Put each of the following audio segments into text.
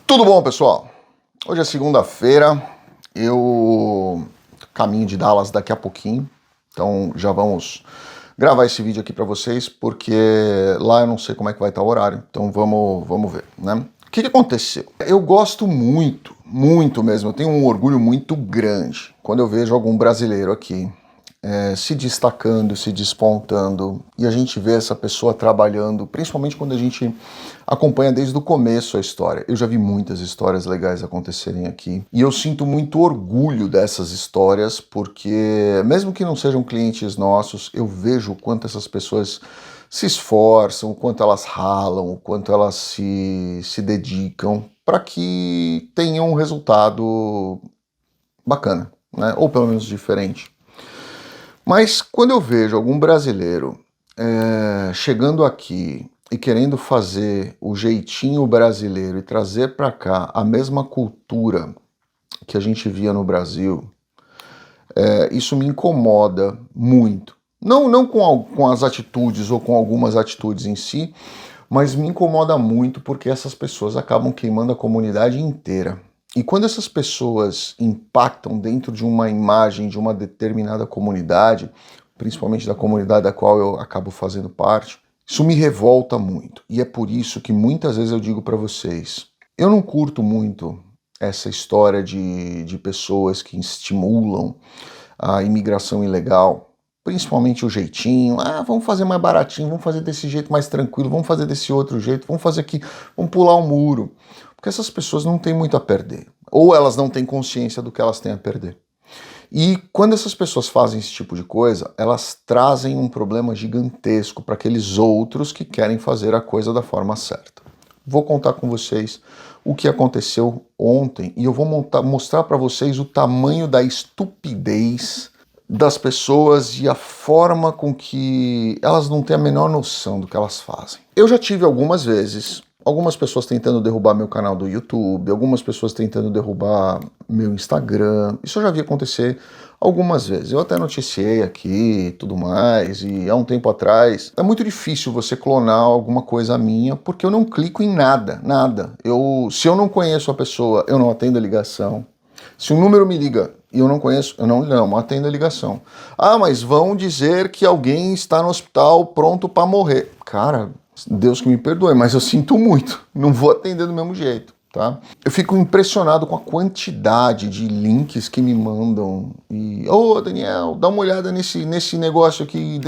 Tudo bom, pessoal? Hoje é segunda-feira, eu caminho de Dallas daqui a pouquinho, então já vamos gravar esse vídeo aqui para vocês, porque lá eu não sei como é que vai estar o horário, então vamos ver, né? O que aconteceu? Eu gosto muito mesmo, eu tenho um orgulho muito grande quando eu vejo algum brasileiro aqui se destacando, se despontando, e a gente vê essa pessoa trabalhando, principalmente quando a gente acompanha desde o começo a história. Eu já vi muitas histórias legais acontecerem aqui, e eu sinto muito orgulho dessas histórias, porque mesmo que não sejam clientes nossos, eu vejo o quanto essas pessoas se esforçam, o quanto elas ralam, o quanto elas se dedicam para que tenham um resultado bacana, né? Ou pelo menos diferente. Mas quando eu vejo algum brasileiro chegando aqui e querendo fazer o jeitinho brasileiro e trazer para cá a mesma cultura que a gente via no Brasil, isso me incomoda muito. Não com as atitudes ou com algumas atitudes em si, mas me incomoda muito porque essas pessoas acabam queimando a comunidade inteira. E quando essas pessoas impactam dentro de uma imagem de uma determinada comunidade, principalmente da comunidade da qual eu acabo fazendo parte, isso me revolta muito. E é por isso que muitas vezes eu digo para vocês, eu não curto muito essa história de pessoas que estimulam a imigração ilegal, principalmente o jeitinho, vamos fazer mais baratinho, vamos fazer desse jeito mais tranquilo, vamos fazer desse outro jeito, vamos fazer aqui, vamos pular um muro. Porque essas pessoas não têm muito a perder, ou elas não têm consciência do que elas têm a perder. E quando essas pessoas fazem esse tipo de coisa, elas trazem um problema gigantesco para aqueles outros que querem fazer a coisa da forma certa. Vou contar com vocês o que aconteceu ontem e eu vou mostrar para vocês o tamanho da estupidez das pessoas e a forma com que elas não têm a menor noção do que elas fazem. Eu já tive algumas vezes algumas pessoas tentando derrubar meu canal do YouTube, algumas pessoas tentando derrubar meu Instagram. Isso eu já vi acontecer algumas vezes. Eu até noticiei aqui e tudo mais, e há um tempo atrás. É muito difícil você clonar alguma coisa minha, porque eu não clico em nada. Se eu não conheço a pessoa, eu não atendo a ligação. Se um número me liga e eu não conheço, eu não atendo a ligação. Mas vão dizer que alguém está no hospital pronto para morrer. Cara, Deus que me perdoe, mas eu sinto muito. Não vou atender do mesmo jeito, tá? Eu fico impressionado com a quantidade de links que me mandam. E, Daniel, dá uma olhada nesse negócio aqui,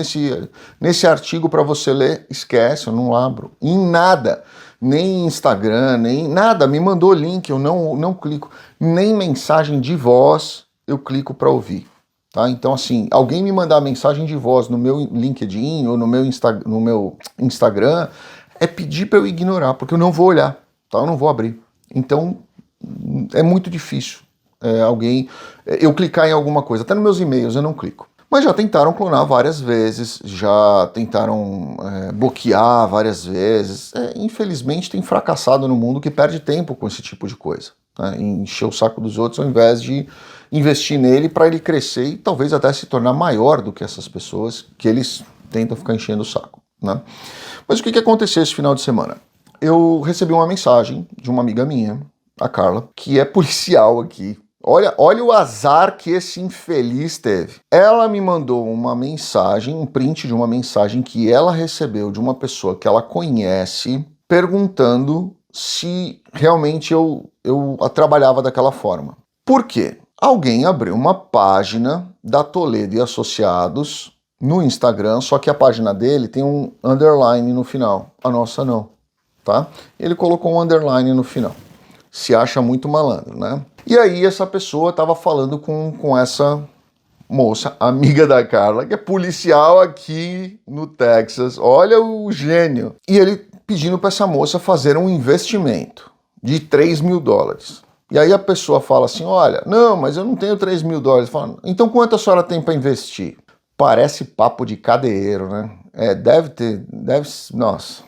nesse artigo para você ler. Esquece, eu não abro. Em nada. Nem Instagram, nem nada. Me mandou link, eu não clico. Nem mensagem de voz eu clico para ouvir. Tá? Então, assim, alguém me mandar mensagem de voz no meu LinkedIn ou no meu Instagram é pedir para eu ignorar, porque eu não vou olhar, tá? Eu não vou abrir. Então, é muito difícil eu clicar em alguma coisa. Até nos meus e-mails eu não clico. Mas já tentaram clonar várias vezes, já tentaram bloquear várias vezes. Infelizmente, tem fracassado no mundo que perde tempo com esse tipo de coisa. Né? Encher o saco dos outros ao invés de investir nele para ele crescer e talvez até se tornar maior do que essas pessoas que eles tentam ficar enchendo o saco. Né? Mas o que aconteceu esse final de semana? Eu recebi uma mensagem de uma amiga minha, a Carla, que é policial aqui. Olha o azar que esse infeliz teve. Ela me mandou uma mensagem, um print de uma mensagem que ela recebeu de uma pessoa que ela conhece, perguntando se realmente eu a trabalhava daquela forma. Por quê? Alguém abriu uma página da Toledo e Associados no Instagram, só que a página dele tem um underline no final. A nossa não, tá? Ele colocou um underline no final. Se acha muito malandro, né? E aí essa pessoa estava falando com essa moça, amiga da Carla, que é policial aqui no Texas. Olha o gênio. E ele pedindo para essa moça fazer um investimento de $3 mil. E aí a pessoa fala assim, olha, não, mas eu não tenho $3 mil. Fala, então quanto a senhora tem para investir? Parece papo de cadeiro, né? Nossa,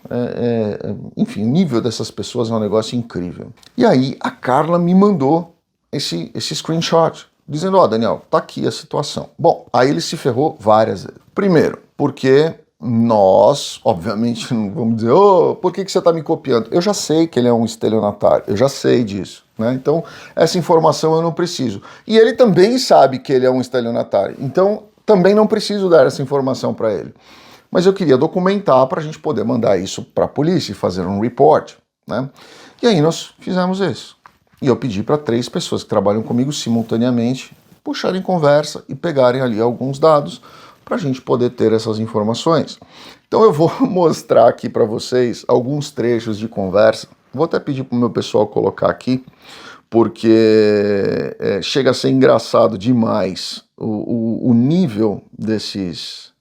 enfim, o nível dessas pessoas é um negócio incrível. E aí a Carla me mandou esse screenshot, dizendo, Daniel, tá aqui a situação. Bom, aí ele se ferrou várias vezes. Primeiro, porque nós, obviamente, não vamos dizer, oh, por que você está me copiando? Eu já sei que ele é um estelionatário, eu já sei disso, né? Então, essa informação eu não preciso. E ele também sabe que ele é um estelionatário, então também não preciso dar essa informação para ele. Mas eu queria documentar para a gente poder mandar isso para a polícia e fazer um report, né? E aí nós fizemos isso. E eu pedi para 3 pessoas que trabalham comigo simultaneamente puxarem conversa e pegarem ali alguns dados para a gente poder ter essas informações. Então eu vou mostrar aqui para vocês alguns trechos de conversa. Vou até pedir para o meu pessoal colocar aqui, porque chega a ser engraçado demais o nível desses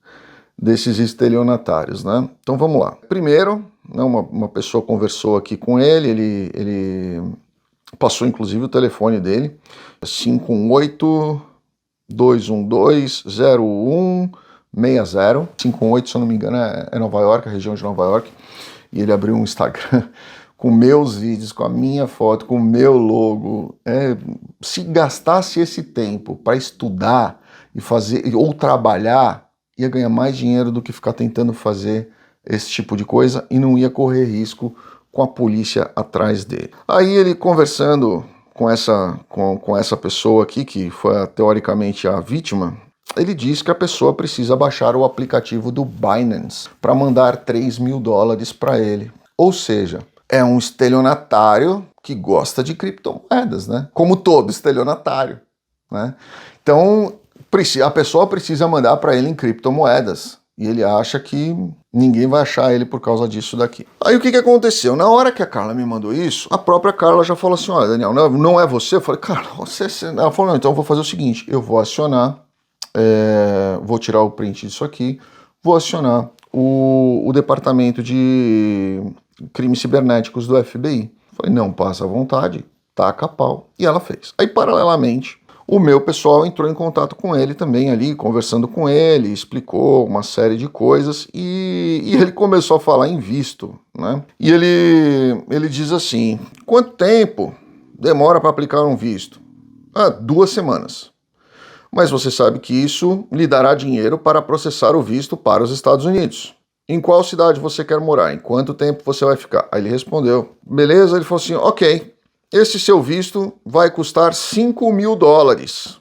estelionatários, né? Então vamos lá. Primeiro, né, uma pessoa conversou aqui com ele passou inclusive o telefone dele, 518-212-0160, 58, se eu não me engano, é Nova York, a região de Nova York, e ele abriu um Instagram com meus vídeos, com a minha foto, com o meu logo. Se gastasse esse tempo para estudar e fazer, ou trabalhar, ia ganhar mais dinheiro do que ficar tentando fazer esse tipo de coisa e não ia correr risco com a polícia atrás dele. Aí ele conversando com essa pessoa aqui, que foi teoricamente a vítima, ele diz que a pessoa precisa baixar o aplicativo do Binance para mandar $3.000 para ele. Ou seja, é um estelionatário que gosta de criptomoedas, né? Como todo estelionatário, né? Então, a pessoa precisa mandar para ele em criptomoedas. E ele acha que ninguém vai achar ele por causa disso daqui. Aí o que aconteceu? Na hora que a Carla me mandou isso, a própria Carla já falou assim, olha, Daniel, não é você? Eu falei, Carla, você... Ela falou, não, então eu vou fazer o seguinte, eu vou acionar, vou tirar o print disso aqui, vou acionar o departamento de crimes cibernéticos do FBI. Eu falei, não, passa à vontade, taca a pau. E ela fez. Aí, paralelamente, o meu pessoal entrou em contato com ele também ali, conversando com ele, explicou uma série de coisas e ele começou a falar em visto, né? E ele diz assim, quanto tempo demora para aplicar um visto? 2 semanas. Mas você sabe que isso lhe dará dinheiro para processar o visto para os Estados Unidos. Em qual cidade você quer morar? Em quanto tempo você vai ficar? Aí ele respondeu, beleza, ele falou assim, ok. Esse seu visto vai custar $5.000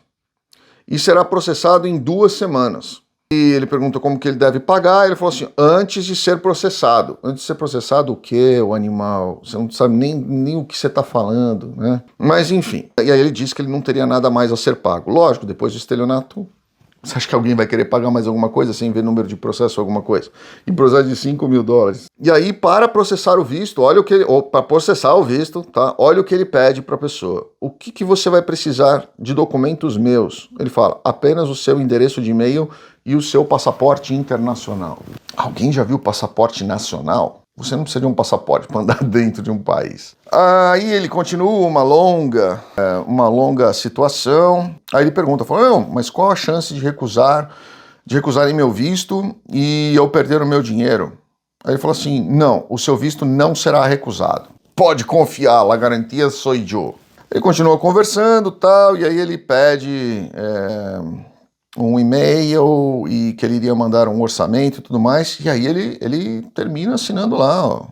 e será processado em 2 semanas. E ele pergunta como que ele deve pagar, ele falou assim, antes de ser processado. Antes de ser processado o quê, o animal? Você não sabe nem o que você está falando, né? Mas enfim, e aí ele disse que ele não teria nada mais a ser pago. Lógico, depois do estelionato, você acha que alguém vai querer pagar mais alguma coisa sem ver número de processo ou alguma coisa? E processo de $5.000. E aí, para processar o visto, olha o que ele... Ou para processar o visto, tá? Olha o que ele pede para a pessoa. O que você vai precisar de documentos meus? Ele fala, apenas o seu endereço de e-mail e o seu passaporte internacional. Alguém já viu passaporte nacional? Você não precisa de um passaporte para andar dentro de um país. Aí ele continua uma longa situação. Aí ele pergunta, fala, não, mas qual a chance de recusarem meu visto e eu perder o meu dinheiro? Aí ele falou assim, não, o seu visto não será recusado. Pode confiar, la garantia sou eu. Ele continua conversando, tal, e aí ele pede um e-mail e que ele iria mandar um orçamento e tudo mais, e aí ele termina assinando lá, ó,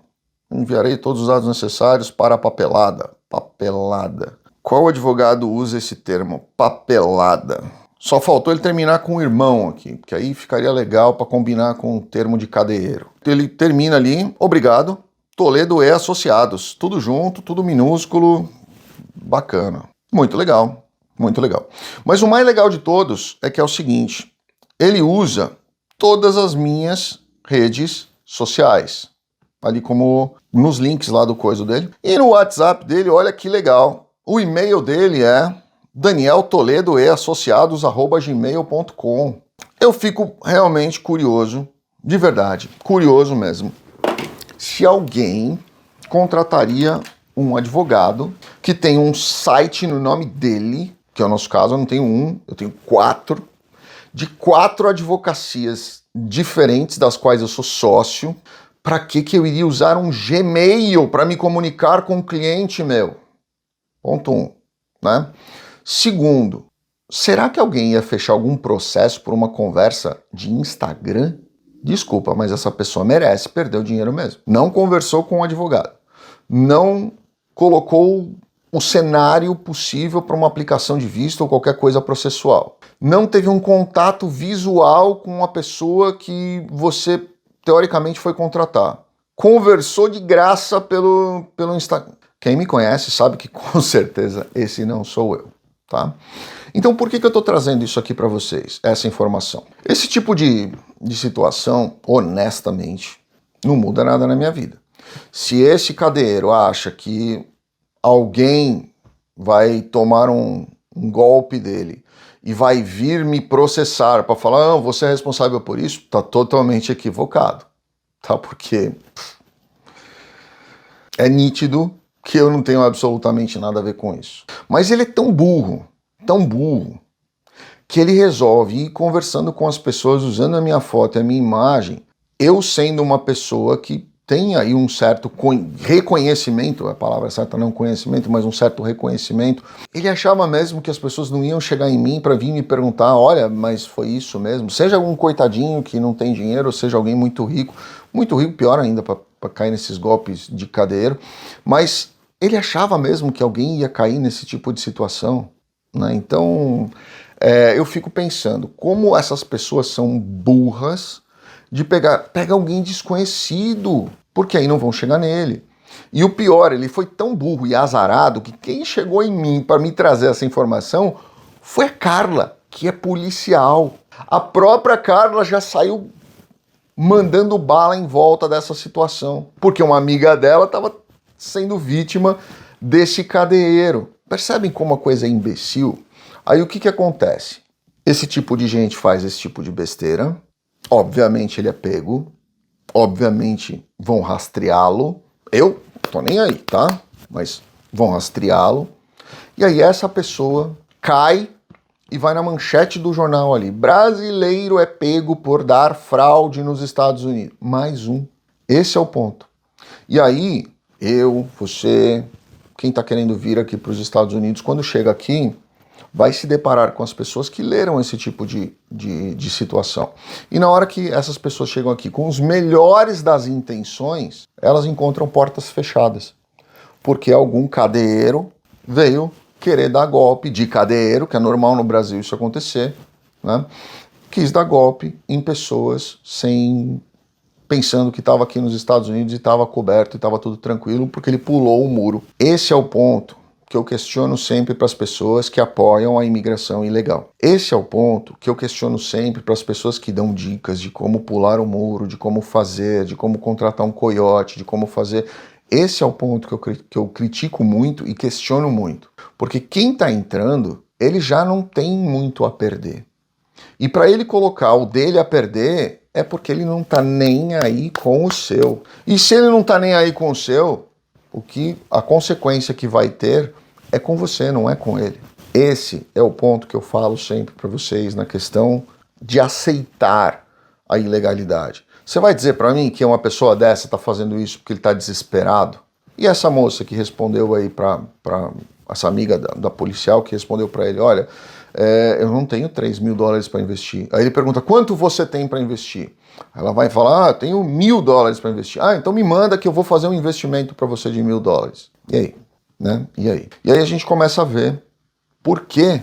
enviarei todos os dados necessários para a papelada. Papelada. Qual advogado usa esse termo? Papelada. Só faltou ele terminar com o irmão aqui, que aí ficaria legal para combinar com o termo de cadeiro. Ele termina ali, obrigado, Toledo e Associados, tudo junto, tudo minúsculo, bacana. Muito legal. Muito legal. Mas o mais legal de todos é que é o seguinte, ele usa todas as minhas redes sociais, ali como nos links lá do coisa dele. E no WhatsApp dele, olha que legal, o e-mail dele é danieltoledoeassociados@gmail.com. Eu fico realmente curioso, de verdade, curioso mesmo, se alguém contrataria um advogado que tem um site no nome dele, que é o nosso caso, eu não tenho um, eu tenho 4, de 4 advocacias diferentes, das quais eu sou sócio. Para que eu iria usar um Gmail para me comunicar com o cliente meu? Ponto 1, né? Segundo, será que alguém ia fechar algum processo por uma conversa de Instagram? Desculpa, mas essa pessoa merece perder o dinheiro mesmo. Não conversou com o advogado. Não colocou o cenário possível para uma aplicação de visto ou qualquer coisa processual. Não teve um contato visual com a pessoa que você, teoricamente, foi contratar. Conversou de graça pelo Instagram. Quem me conhece sabe que, com certeza, esse não sou eu, tá? Então, por que eu estou trazendo isso aqui para vocês, essa informação? Esse tipo de situação, honestamente, não muda nada na minha vida. Se esse cadeiro acha que alguém vai tomar um golpe dele e vai vir me processar para falar, não, você é responsável por isso, tá totalmente equivocado, tá? Porque é nítido que eu não tenho absolutamente nada a ver com isso. Mas ele é tão burro, que ele resolve ir conversando com as pessoas, usando a minha foto e a minha imagem, eu sendo uma pessoa que tem aí um certo reconhecimento, a palavra certa não conhecimento, mas um certo reconhecimento. Ele achava mesmo que as pessoas não iam chegar em mim para vir me perguntar, olha, mas foi isso mesmo? Seja algum coitadinho que não tem dinheiro, ou seja alguém muito rico, pior ainda, para cair nesses golpes de cadeiro, mas ele achava mesmo que alguém ia cair nesse tipo de situação, né? Então, eu fico pensando, como essas pessoas são burras de pega alguém desconhecido, porque aí não vão chegar nele. E o pior, ele foi tão burro e azarado que quem chegou em mim para me trazer essa informação foi a Carla, que é policial. A própria Carla já saiu mandando bala em volta dessa situação, porque uma amiga dela estava sendo vítima desse cadeiro. Percebem como a coisa é imbecil? Aí o que acontece? Esse tipo de gente faz esse tipo de besteira, obviamente ele é pego, obviamente vão rastreá-lo, eu tô nem aí, tá? Mas vão rastreá-lo, e aí essa pessoa cai e vai na manchete do jornal ali, brasileiro é pego por dar fraude nos Estados Unidos. Mais um. Esse é o ponto. E aí, eu, você, quem tá querendo vir aqui para os Estados Unidos, quando chega aqui, vai se deparar com as pessoas que leram esse tipo de situação. E na hora que essas pessoas chegam aqui com os melhores das intenções, elas encontram portas fechadas. Porque algum cadeiro veio querer dar golpe de cadeiro, que é normal no Brasil isso acontecer, né? Quis dar golpe em pessoas pensando que estava aqui nos Estados Unidos e estava coberto e estava tudo tranquilo, porque ele pulou o muro. Esse é o ponto que eu questiono sempre para as pessoas que apoiam a imigração ilegal. Esse é o ponto que eu questiono sempre para as pessoas que dão dicas de como pular o muro, de como fazer, de como contratar um coiote, de como fazer. Esse é o ponto que eu critico muito e questiono muito. Porque quem está entrando, ele já não tem muito a perder. E para ele colocar o dele a perder, é porque ele não está nem aí com o seu. E se ele não está nem aí com o seu, a consequência que vai ter é com você, não é com ele. Esse é o ponto que eu falo sempre para vocês na questão de aceitar a ilegalidade. Você vai dizer para mim que uma pessoa dessa está fazendo isso porque ele está desesperado? E essa moça que respondeu aí para essa amiga da policial que respondeu para ele, olha, eu não tenho $3.000 para investir. Aí ele pergunta, quanto você tem para investir? Ela vai falar, tenho $1.000 para investir. Então me manda que eu vou fazer um investimento para você de $1.000. E aí? Né? E aí? E aí a gente começa a ver por que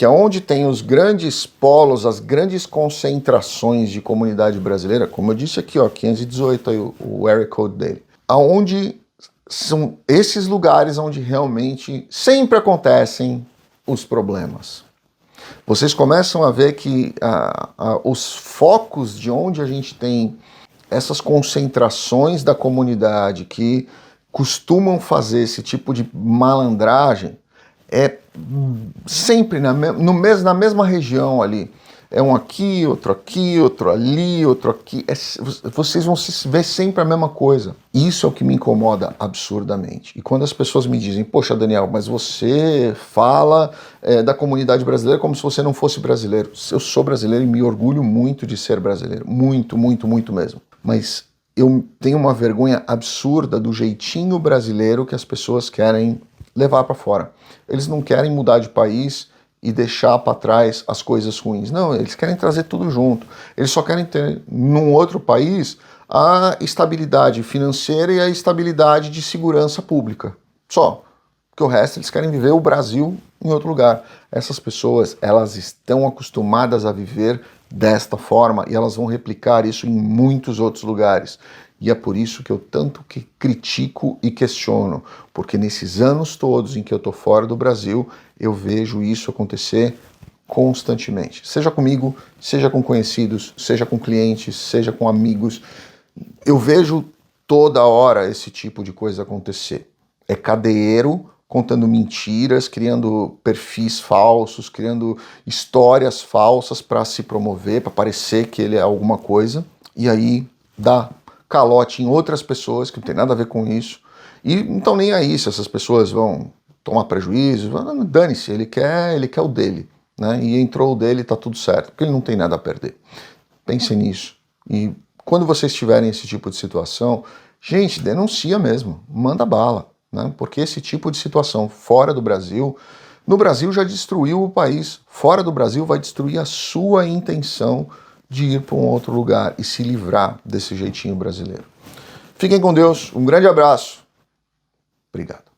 onde tem os grandes polos, as grandes concentrações de comunidade brasileira, como eu disse aqui, ó, 518 aí o area code dele, aonde são esses lugares onde realmente sempre acontecem os problemas. Vocês começam a ver que os focos de onde a gente tem essas concentrações da comunidade que costumam fazer esse tipo de malandragem é sempre na mesma região ali. É um aqui, outro ali, outro aqui. Vocês vão ver sempre a mesma coisa. Isso é o que me incomoda absurdamente. E quando as pessoas me dizem, poxa, Daniel, mas você fala da comunidade brasileira como se você não fosse brasileiro. Eu sou brasileiro e me orgulho muito de ser brasileiro. Muito, muito, muito mesmo. Mas eu tenho uma vergonha absurda do jeitinho brasileiro que as pessoas querem levar para fora. Eles não querem mudar de país e deixar para trás as coisas ruins. Não, eles querem trazer tudo junto. Eles só querem ter, num outro país, a estabilidade financeira e a estabilidade de segurança pública. Só. Porque o resto eles querem viver o Brasil em outro lugar. Essas pessoas, elas estão acostumadas a viver desta forma e elas vão replicar isso em muitos outros lugares. E é por isso que eu tanto que critico e questiono, porque nesses anos todos em que eu estou fora do Brasil, eu vejo isso acontecer constantemente. Seja comigo, seja com conhecidos, seja com clientes, seja com amigos. Eu vejo toda hora esse tipo de coisa acontecer. É cadeiro contando mentiras, criando perfis falsos, criando histórias falsas para se promover, para parecer que ele é alguma coisa, e aí dá calote em outras pessoas que não tem nada a ver com isso, e não estão nem aí se essas pessoas vão tomar prejuízo, dane-se, ele quer o dele, né? E entrou o dele, tá tudo certo, porque ele não tem nada a perder. Pensem nisso. E quando vocês tiverem esse tipo de situação, gente, denuncia mesmo, manda bala, né? Porque esse tipo de situação fora do Brasil, no Brasil já destruiu o país, fora do Brasil vai destruir a sua intenção de ir para um outro lugar e se livrar desse jeitinho brasileiro. Fiquem com Deus, um grande abraço. Obrigado.